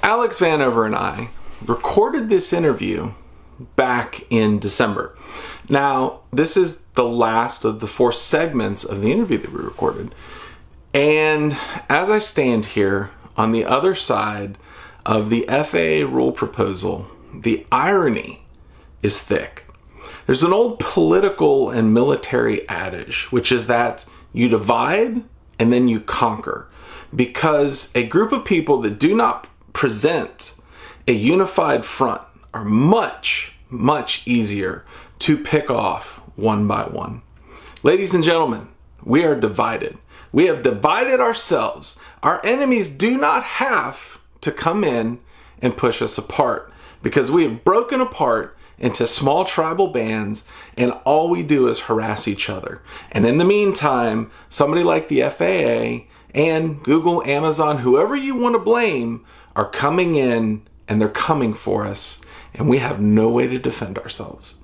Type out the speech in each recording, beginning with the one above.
Alex Vanover and I recorded this interview back in December. Now, this is the last of the 4 segments of the interview that we recorded. And as I stand here on the other side of the FAA rule proposal, the irony is thick. There's an old political and military adage, which is that you divide and then you conquer, because a group of people that do not present a unified front are much, much easier to pick off one by one. Ladies and gentlemen, we are divided. We have divided ourselves. Our enemies do not have to come in and push us apart, because we have broken apart into small tribal bands, and all we do is harass each other. And in the meantime, somebody like the FAA and Google, Amazon, whoever you want to blame, are coming in, and they're coming for us, and we have no way to defend ourselves.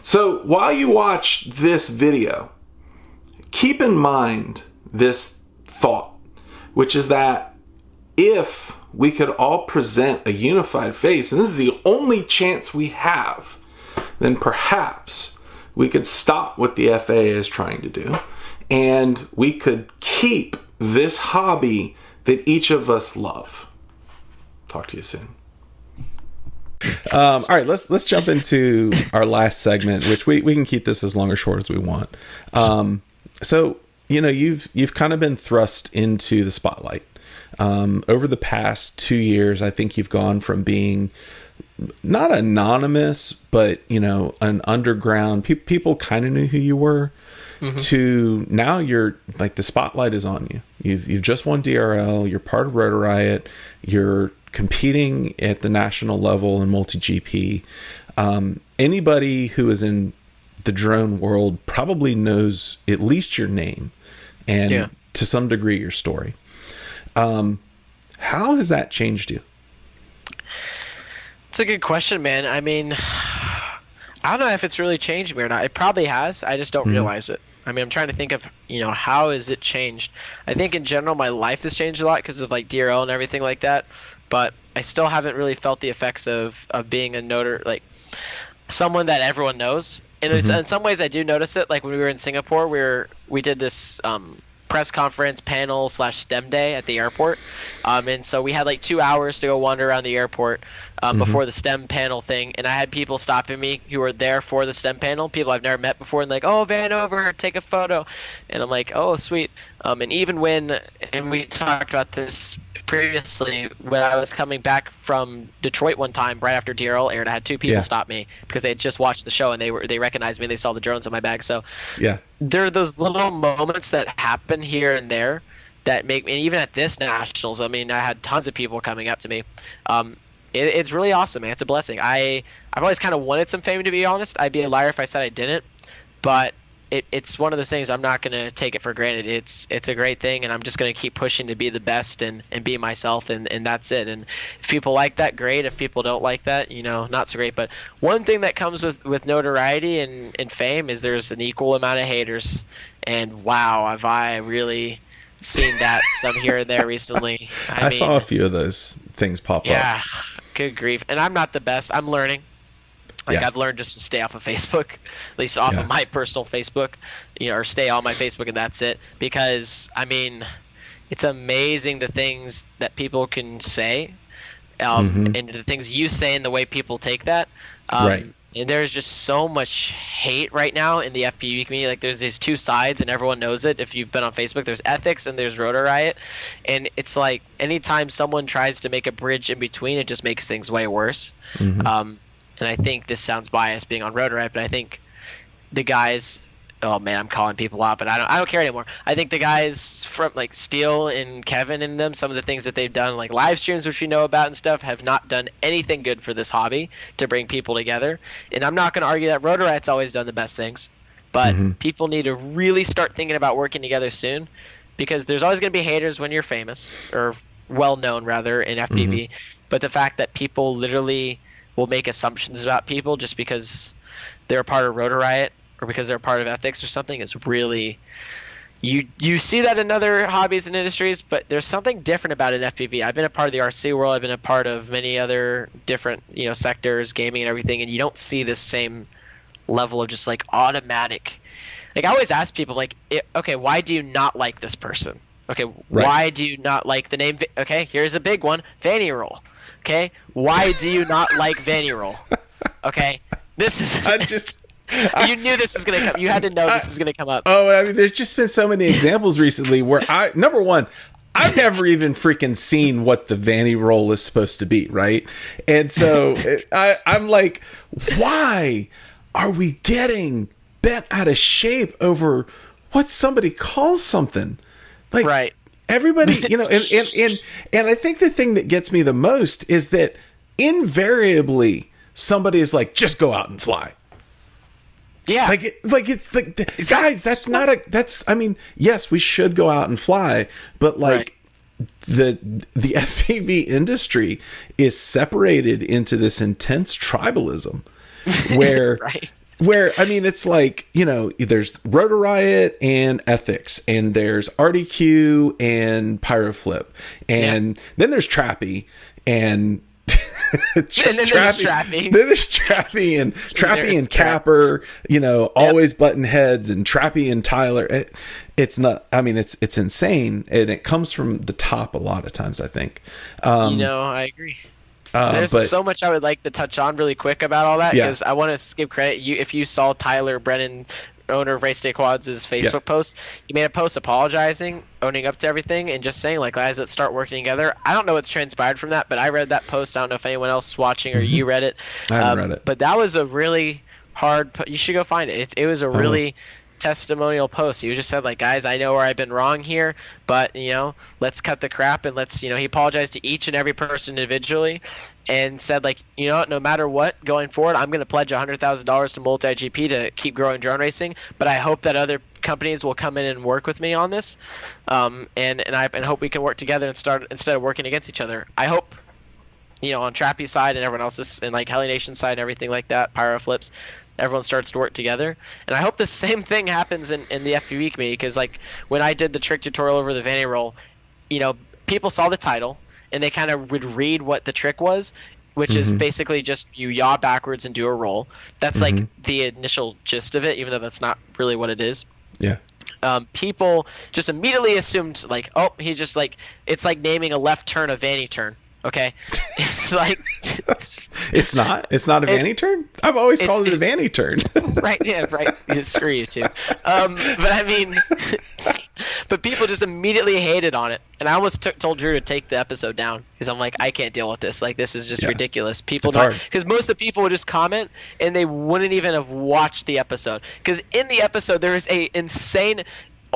So while you watch this video, keep in mind this thought, which is that if we could all present a unified face, and this is the only chance we have, then perhaps we could stop what the FAA is trying to do, and we could keep this hobby that each of us love. Talk to you soon. All right, let's jump into our last segment, which we can keep this as long or short as we want. So you've kind of been thrust into the spotlight over the past 2 years. I think you've gone from being not anonymous, but an underground. People kind of knew who you were. Mm-hmm. To now, you're like, the spotlight is on you. You've just won DRL. You're part of Rotor Riot. You're competing at the national level in multi-GP. Anybody who is in the drone world probably knows at least your name and to some degree your story. How has that changed you? It's a good question, man. I mean, I don't know if it's really changed me or not. It probably has. I just don't realize it. I mean, I'm trying to think of, how has it changed? I think in general, my life has changed a lot because of like DRL and everything like that. But I still haven't really felt the effects of being a noter, like someone that everyone knows. And in some ways I do notice it. Like when we were in Singapore, we did this press conference panel / STEM day at the airport. And so we had like 2 hours to go wander around the airport before the STEM panel thing. And I had people stopping me who were there for the STEM panel, people I've never met before, and like, oh, Vanover, take a photo. And I'm like, oh, sweet. And even and we talked about this previously, when I was coming back from Detroit one time right after DRL aired, I had 2 people stop me because they had just watched the show and they recognized me. They saw the drones on my bag. So there are those little moments that happen here and there that make me, and even at this nationals, I mean, I had tons of people coming up to me. It's really awesome, man. It's a blessing. I've always kind of wanted some fame, to be honest. I'd be a liar if I said I didn't, but it's one of those things. I'm not going to take it for granted. It's a great thing, and I'm just going to keep pushing to be the best and be myself, and that's it. And if people like that, great. If people don't like that, not so great. But one thing that comes with notoriety and fame is there's an equal amount of haters. And wow, have I really seen that some here and there recently. I mean, saw a few of those things pop up. Yeah, good grief. And I'm not the best. I'm learning. I've learned just to stay off of Facebook, at least off of my personal Facebook, or stay on my Facebook, and that's it. Because, I mean, it's amazing the things that people can say, and the things you say and the way people take that. Right. And there's just so much hate right now in the FPV community. Like, there's these 2 sides, and everyone knows it. If you've been on Facebook, there's ethics and there's Rotor Riot. And it's like anytime someone tries to make a bridge in between, it just makes things way worse. And I think this sounds biased being on Rotor Riot, but I think the guys, oh man, I'm calling people out, but I don't care anymore. I think the guys from like Steele and Kevin and them, some of the things that they've done, like live streams, which we know about and stuff, have not done anything good for this hobby to bring people together. And I'm not going to argue that Rotor Riot's always done the best things, but people need to really start thinking about working together soon, because there's always going to be haters when you're famous, or well known rather, in FPV. But the fact that people literally will make assumptions about people just because they're a part of Rotor Riot or because they're a part of ethics or something is really, you see that in other hobbies and industries, but there's something different about an FPV. I've been a part of the RC world. I've been a part of many other different, sectors, gaming and everything, and you don't see this same level of just like automatic. Like I always ask people, like, okay, why do you not like this person? Okay, why do you not like the name? Okay, here's a big one, Vanny Roll. Okay, why do you not like Vanny Roll? Okay, this is. You knew this was going to come. You had to know this was going to come up. Oh, I mean, there's just been so many examples recently where number one, I've never even freaking seen what the Vanny Roll is supposed to be, right? And so I'm like, why are we getting bent out of shape over what somebody calls something? Like, right. Everybody, and I think the thing that gets me the most is that invariably somebody is like, just go out and fly. Yeah. It's like, exactly. Guys, I mean, yes, we should go out and fly, but like the FPV industry is separated into this intense tribalism where, where, I mean, it's like, there's Rotor Riot and ethics, and there's RDQ and Pyroflip, and then there's Trappy and and then there's Trappy. Then there's Trappy and Capper, always button heads, and Trappy and Tyler. It's not. I mean, it's insane, and it comes from the top a lot of times, I think. I agree. There's so much I would like to touch on really quick about all that, because I want to give credit. If you saw Tyler Brennan, owner of Race Day Quads' Facebook post, he made a post apologizing, owning up to everything, and just saying, like, guys, let's start working together. I don't know what's transpired from that, but I read that post. I don't know if anyone else is watching or you read it. I haven't read it. But that was a really hard you should go find it. It was a really testimonial post. He just said, like, guys, I know where I've been wrong here, but let's cut the crap, and let's he apologized to each and every person individually, and said, like, no matter what, going forward, I'm going to pledge $100,000 to Multi-GP to keep growing drone racing, but I hope that other companies will come in and work with me on this, and I hope we can work together and start, instead of working against each other. I hope on Trappy's side and everyone else's, and like Heli Nation side and everything like that, Pyro Flips, everyone starts to work together. And I hope the same thing happens in the FPV community, because like when I did the trick tutorial over the Vanny Roll, people saw the title and they kind of would read what the trick was, which is basically just you yaw backwards and do a roll. That's like the initial gist of it, even though that's not really what it is. Yeah. People just immediately assumed, like, oh, he's just like, it's like naming a left turn a Vanny turn. Okay, it's like it's not a Vanny turn. I've always called it a Vanny turn. Right? Yeah, right. Screw you too. But I mean, but people just immediately hated on it, and I almost told Drew to take the episode down, because I'm like, I can't deal with this. Like, this is just ridiculous. People don't, because most of the people would just comment and they wouldn't even have watched the episode, because in the episode there is a insane.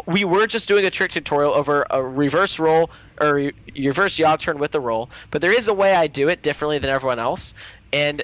We were just doing a trick tutorial over a reverse roll or reverse yaw turn with the roll, but there is a way I do it differently than everyone else. And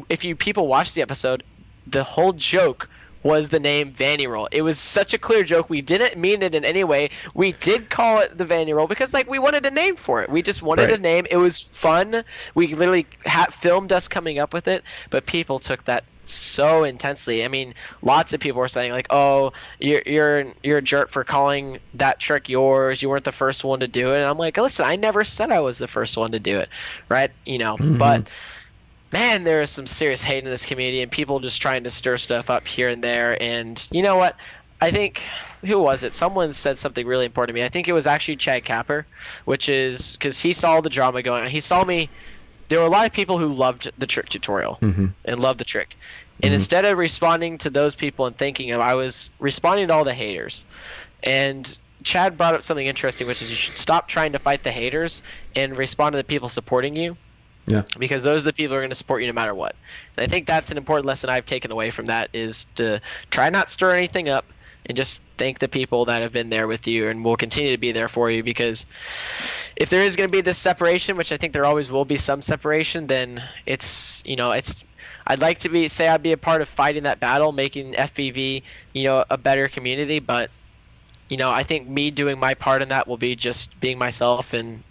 if people watch the episode, the whole joke was the name Vanny Roll. It was such a clear joke. We didn't mean it in any way. We did call it the Vanny Roll because we wanted a name for it. We just wanted a name. It was fun. We literally filmed us coming up with it, but people took that so intensely. I mean, lots of people were saying, like, "Oh, you're a jerk for calling that trick yours. You weren't the first one to do it." And I'm like, "Listen, I never said I was the first one to do it, right? But man, there is some serious hate in this community, and people just trying to stir stuff up here and there. And you know what? I think, who was it? Someone said something really important to me. I think it was actually Chad Capper, which is because he saw the drama going on. He saw me. There were a lot of people who loved the trick tutorial and loved the trick. And instead of responding to those people and thinking of, I was responding to all the haters. And Chad brought up something interesting, which is you should stop trying to fight the haters and respond to the people supporting you. Yeah. Because those are the people who are going to support you no matter what. And I think that's an important lesson I've taken away from that, is to try not stir anything up and just thank the people that have been there with you and will continue to be there for you. Because if there is going to be this separation, which I think there always will be some separation, then it's I'd like to say I'd be a part of fighting that battle, making FPV, a better community. But, I think me doing my part in that will be just being myself and,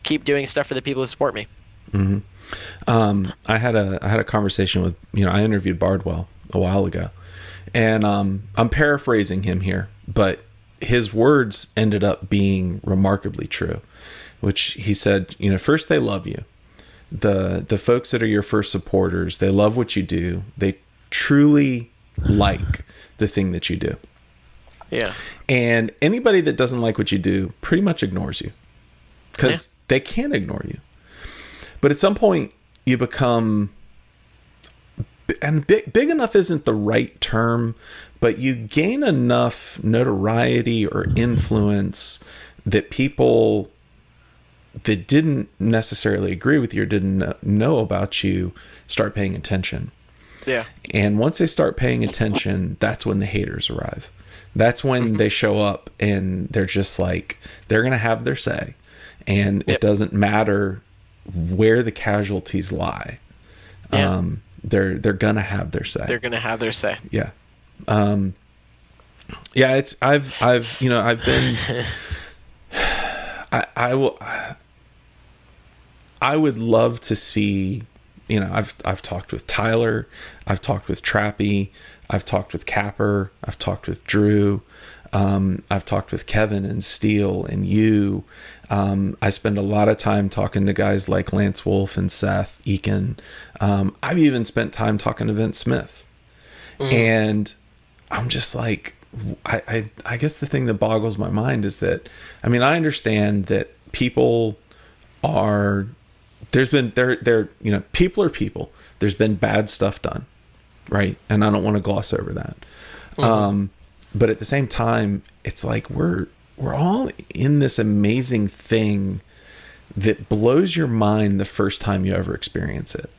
keep doing stuff for the people who support me. I had a conversation with, I interviewed Bardwell a while ago, and I'm paraphrasing him here, but his words ended up being remarkably true, which he said, first they love you. The folks that are your first supporters, they love what you do. They truly like the thing that you do. Yeah. And anybody that doesn't like what you do pretty much ignores you, because they can't ignore you. But at some point you become, and big enough isn't the right term, but you gain enough notoriety or influence that people that didn't necessarily agree with you or didn't know about you start paying attention. Yeah. And once they start paying attention, that's when the haters arrive. That's when they show up, and they're just like, they're going to have their say. And it doesn't matter where the casualties lie. Yeah. They're going to have their say. They're going to have their say. Yeah. I've been, I would love to see, I've talked with Tyler, I've talked with Trappy, I've talked with Capper, I've talked with Drew, I've talked with Kevin and Steele and you. I spend a lot of time talking to guys like Lance Wolf and Seth Eakin. I've even spent time talking to Vince Smith. And I'm just like, I guess the thing that boggles my mind is that, I understand that people are, people are people. There's been bad stuff done, right? And I don't want to gloss over that. But at the same time, it's like we're all in this amazing thing that blows your mind the first time you ever experience it.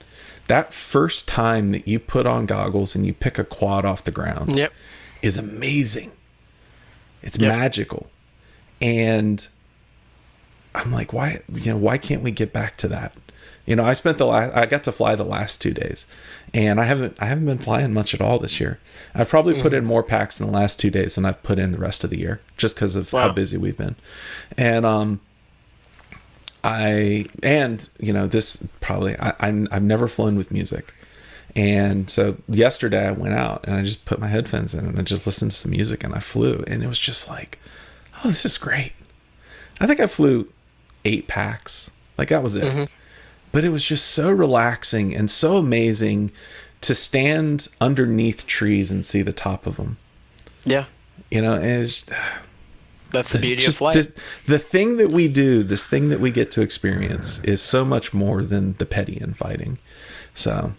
That first time that you put on goggles and you pick a quad off the ground is amazing. It's magical. And I'm like, why can't we get back to that? I got to fly the last 2 days, and I haven't been flying much at all this year. I've probably put in more packs in the last 2 days than I've put in the rest of the year, just because of how busy we've been. And I've never flown with music. And so yesterday I went out and I just put my headphones in and I just listened to some music and I flew, and it was just like, oh, this is great. I think I flew 8 packs. Like, that was it. But it was just so relaxing and so amazing to stand underneath trees and see the top of them. Yeah. And it's, that's the beauty of flight. The thing that we do, this thing that we get to experience, is so much more than the petty infighting. So,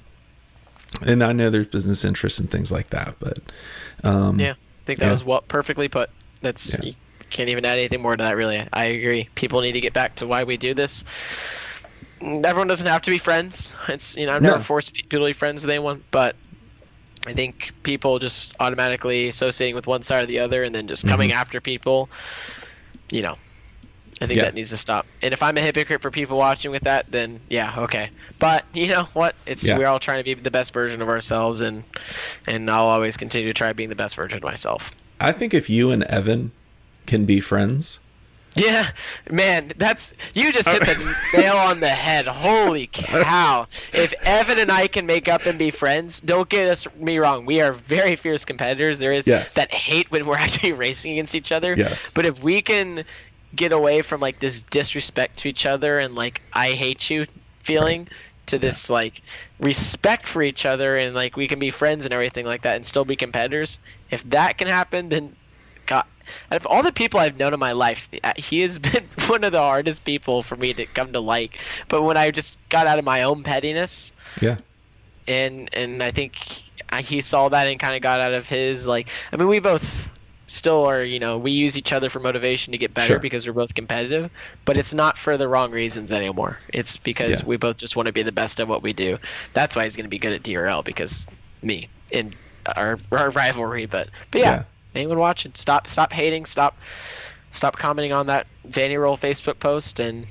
and I know there's business interests and things like that, but I think that was perfectly put. That's you can't even add anything more to that, really. I agree. People need to get back to why we do this. Everyone doesn't have to be friends. It's I've never forced people to be friends with anyone, but I think people just automatically associating with one side or the other and then just coming after people, I think that needs to stop. And if I'm a hypocrite for people watching with that, then okay. But you know what? We're all trying to be the best version of ourselves, and I'll always continue to try being the best version of myself. I think if you and Evan can be friends. Yeah, man, you just hit the nail on the head. Holy cow. If Evan and I can make up and be friends, don't get me wrong. We are very fierce competitors. There is that hate when we're actually racing against each other. Yes. But if we can get away from like this disrespect to each other and like I hate you feeling to this like respect for each other, and like we can be friends and everything like that and still be competitors, if that can happen, then God, out of all the people I've known in my life, he has been one of the hardest people for me to come to like. But when I just got out of my own pettiness, and I think he saw that and kind of got out of his, like, we both still are, we use each other for motivation to get better because we're both competitive, but it's not for the wrong reasons anymore. It's because we both just want to be the best at what we do. That's why he's going to be good at DRL, because me in our rivalry. But anyone watching, stop hating, stop commenting on that Vanny Roll Facebook post, and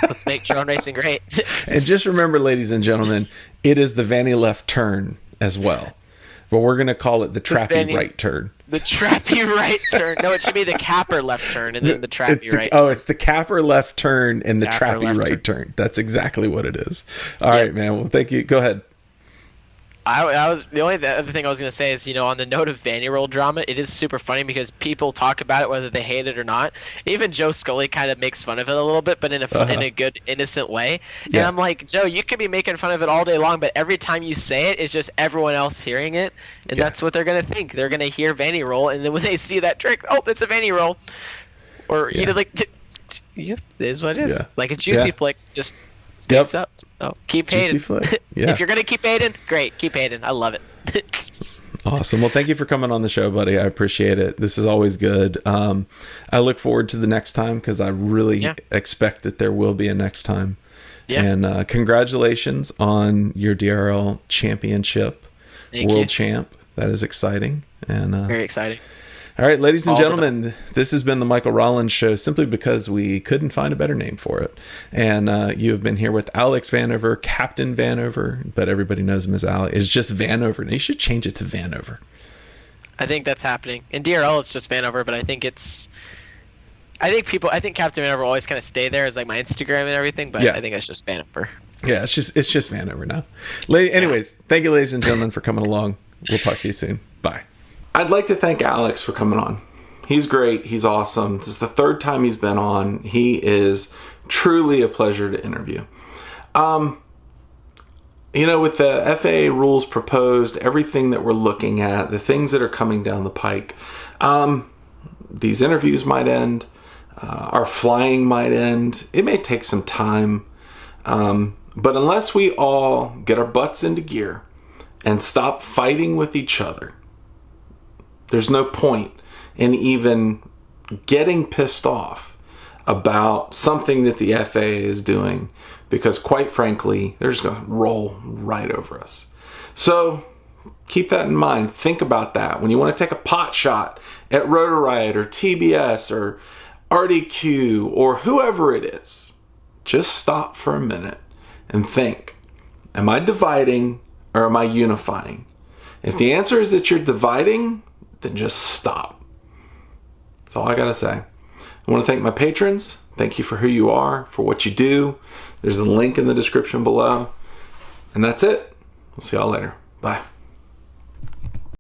let's make drone racing great. And just remember, ladies and gentlemen, it is the Vanny left turn as well, but we're going to call it the Trappy right turn. The Trappy right turn. No, it should be the Capper left turn and then the Trappy right. Oh, it's the Capper left turn and the Trappy right turn. That's exactly what it is. All right, man. Well, thank you. Go ahead. I was the other thing I was gonna say is, on the note of Vanover drama, it is super funny because people talk about it whether they hate it or not. Even Joe Scully kind of makes fun of it a little bit, but in a good, innocent way. And I'm like, Joe, you could be making fun of it all day long, but every time you say it, it's just everyone else hearing it, and that's what they're gonna think. They're gonna hear Vanover, and then when they see that trick, oh, that's a Vanover, or like, it is what it is. Like a juicy flick, just. Yep. Up. So keep hating. Yeah. If you're gonna keep hating, great, keep hating. I love it. Awesome. Well, thank you for coming on the show, buddy. I appreciate it. This is always good. I look forward to the next time because I really expect that there will be a next time. Yeah. And congratulations on your DRL championship, world champ. That is exciting. And very exciting. All right, ladies and gentlemen, this has been the Michael Rollins Show simply because we couldn't find a better name for it. And you have been here with Alex Vanover, Captain Vanover, but everybody knows him as Alex. It's just Vanover. And you should change it to Vanover. I think that's happening. In DRL, it's just Vanover, but I think Captain Vanover always kind of stay there as like my Instagram and everything, but I think it's just Vanover. Yeah, it's just Vanover now. Anyways, thank you, ladies and gentlemen, for coming along. We'll talk to you soon. Bye. I'd like to thank Alex for coming on. He's great. He's awesome. This is the third time he's been on. He is truly a pleasure to interview. With the FAA rules proposed, everything that we're looking at, the things that are coming down the pike, these interviews might end. Our flying might end. It may take some time. But unless we all get our butts into gear and stop fighting with each other, there's no point in even getting pissed off about something that the FAA is doing because, quite frankly, they're just going to roll right over us. So keep that in mind. Think about that. When you want to take a pot shot at Rotor Riot or TBS or RDQ or whoever it is, just stop for a minute and think, am I dividing or am I unifying? If the answer is that you're dividing, then just stop. That's all I gotta say. I want to thank my patrons. Thank you for who you are, for what you do. There's a link in the description below. And that's it. We'll see y'all later. Bye.